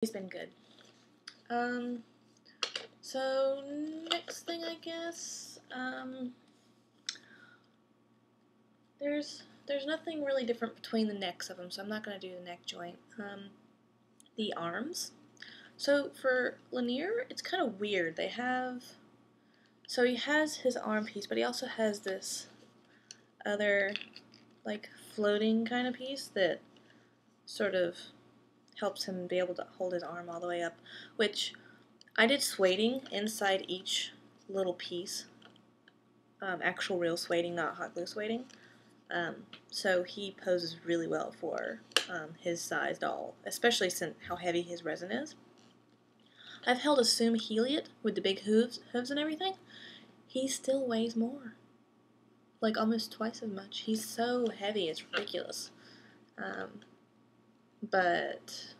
He's been good. So next thing, I guess, there's nothing really different between the necks of them, so I'm not going to do the neck joint. The arms. So for Linnear, it's kind of weird. So he has his arm piece, but he also has this other, like, floating kind of piece that sort of helps him be able to hold his arm all the way up, which I did sueding inside each little piece, actual real sueding, not hot glue sueding, so he poses really well for his size doll, especially since how heavy his resin is. I've held a Sume Heliot with the big hooves and everything. He still weighs more, like almost twice as much. He's so heavy, it's ridiculous. But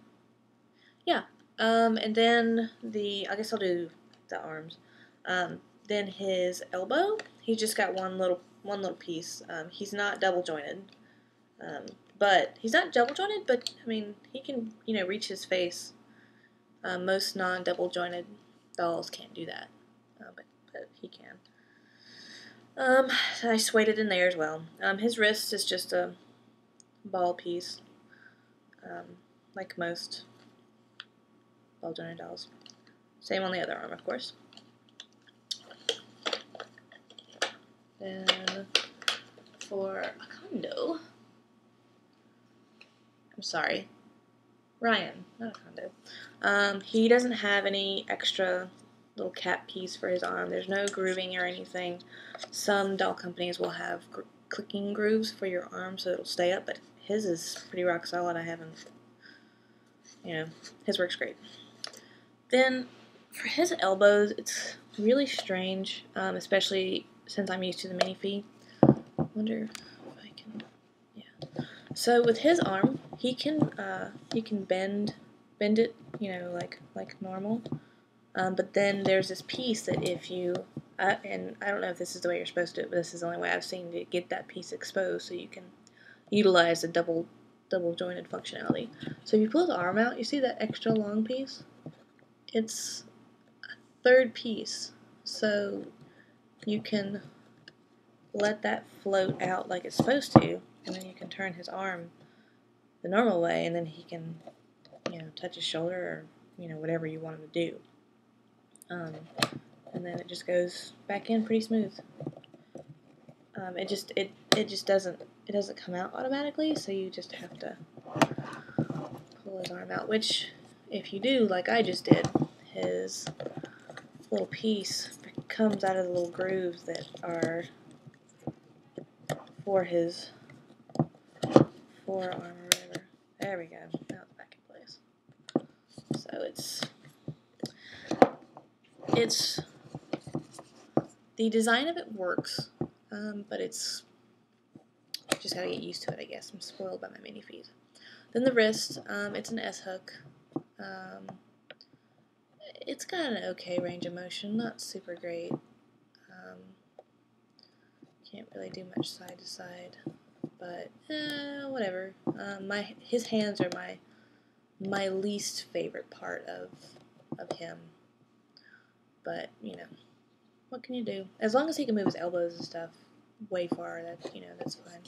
yeah, and then I guess I'll do the arms. Then his elbow, he's just got one little piece. He's not double jointed, but he's not double jointed. But I mean, he can reach his face. Most non-double jointed dolls can't do that, but he can. I sueded in there as well. His wrist is just a ball piece, like most ball jointed dolls. Same on the other arm, of course. Then for a condo, I'm sorry, Ryan, not a condo. He doesn't have any extra little cap piece for his arm. There's no grooving or anything. Some doll companies will have clicking grooves for your arm so it'll stay up, but his is pretty rock solid. I haven't, his works great. Then for his elbows, it's really strange, especially since I'm used to the Minifee. I wonder if I can, yeah. So with his arm, he can bend it, like normal. But then there's this piece that if you, and I don't know if this is the way you're supposed to do it, but this is the only way I've seen to get that piece exposed so you can utilize the double jointed functionality. So if you pull his arm out, you see that extra long piece? It's a third piece, so you can let that float out like it's supposed to, and then you can turn his arm the normal way, and then he can, touch his shoulder or, whatever you want him to do. And then it just goes back in pretty smooth. It just doesn't come out automatically, so you just have to pull his arm out, which if you do like I just did, his little piece comes out of the little grooves that are for his forearm or whatever. There we go. Now it's back in place. So it's the design of it works, but it's just gotta get used to it, I guess. I'm spoiled by my Minifees. Then the wrist, it's an S-hook. It's got an okay range of motion, not super great. Can't really do much side to side, but whatever. His hands are my least favorite part of him, but what can you do? As long as he can move his elbows and stuff way far, that's fine.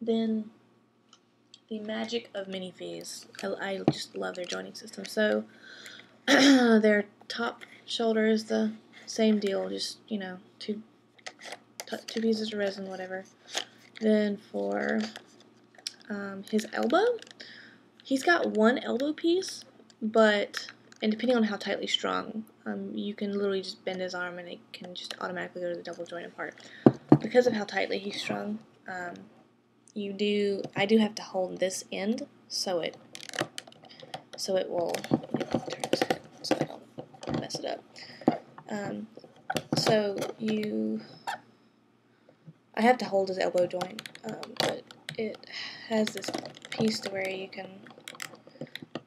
Then the magic of Minifees. I just love their joining system. So their top shoulder is the same deal, just two pieces of resin, whatever. Then for his elbow, he's got one elbow piece, and depending on how tightly strung, you can literally just bend his arm and it can just automatically go to the double jointed part. Because of how tightly he's strung, I do have to hold this end so it will, turn his head so I don't mess it up. I have to hold his elbow joint, but it has this piece to where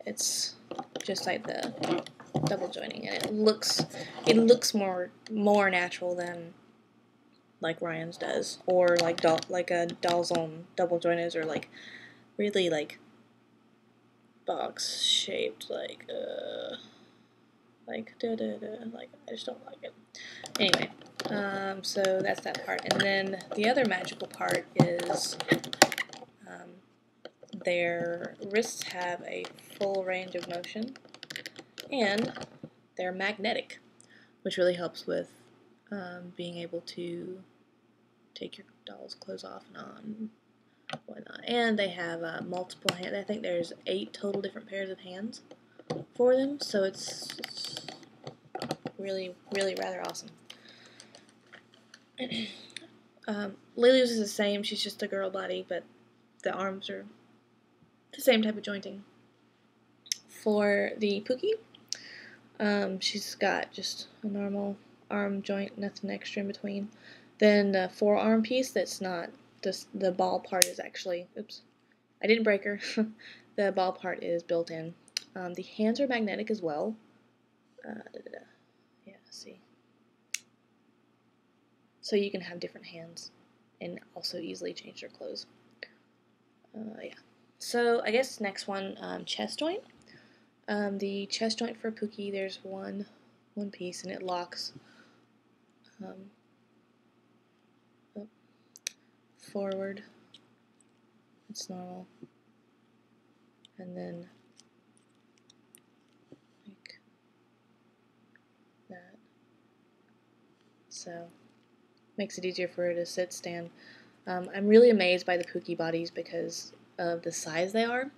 it's just like the double joining, and it looks more natural than like Ryan's does, or like a Dollzone double joint is, or like really like box shaped like I just don't like it. Anyway, so that's that part. And then the other magical part is their wrists have a full range of motion, and they're magnetic, which really helps with being able to take your doll's clothes off and on, whatnot. And they have multiple hands. I think there's 8 total different pairs of hands for them, so it's really, really rather awesome. Leeloo's is the same. She's just a girl body, but the arms are the same type of jointing. For the Puki, she's got just a normal arm joint, nothing extra in between. Then the forearm piece that's not, the ball part is actually, oops, I didn't break her. The ball part is built in. The hands are magnetic as well. Yeah, see. So you can have different hands and also easily change their clothes. Yeah. So I guess next one, chest joint. The chest joint for Puki, there's one piece and it locks forward. It's normal, and then like that. So makes it easier for her to sit, stand. I'm really amazed by the Puki bodies because of the size they are.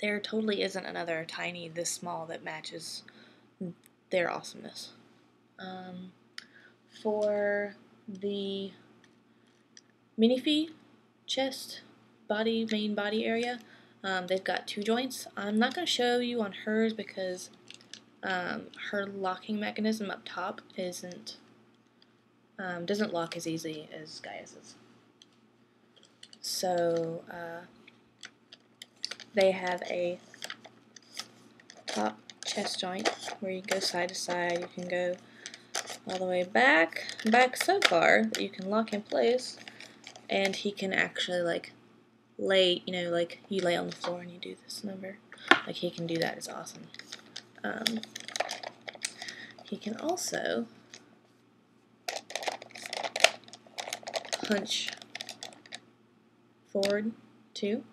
There totally isn't another tiny this small that matches their awesomeness. For the Minifee chest main body area, they've got 2 joints. I'm not going to show you on hers because her locking mechanism up top doesn't lock as easily as Gaius's. So they have a top chest joint where you go side to side. You can go all the way back so far that you can lock in place, and he can actually like lay, like you lay on the floor and you do this number. Like he can do that. It's awesome. He can also hunch forward too.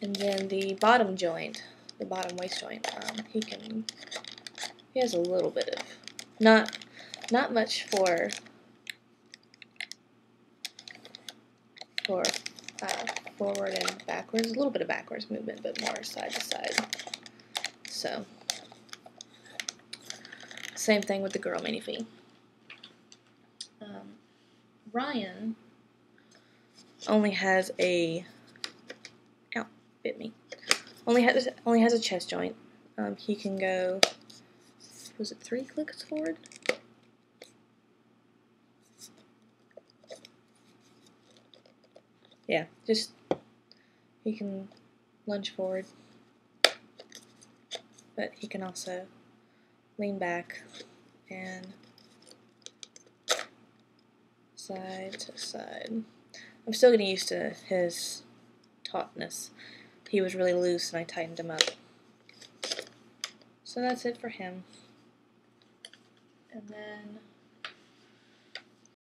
And then the bottom joint, the bottom waist joint, he has a little bit of, not much for forward and backwards, a little bit of backwards movement, but more side to side. So, same thing with the girl Minifee. Ryan only has a, ow, bit me. Only has a chest joint. He can go, was it 3 clicks forward? Yeah, just, he can lunge forward, but he can also lean back and side to side. I'm still getting used to his tautness. He was really loose and I tightened him up. So that's it for him. And then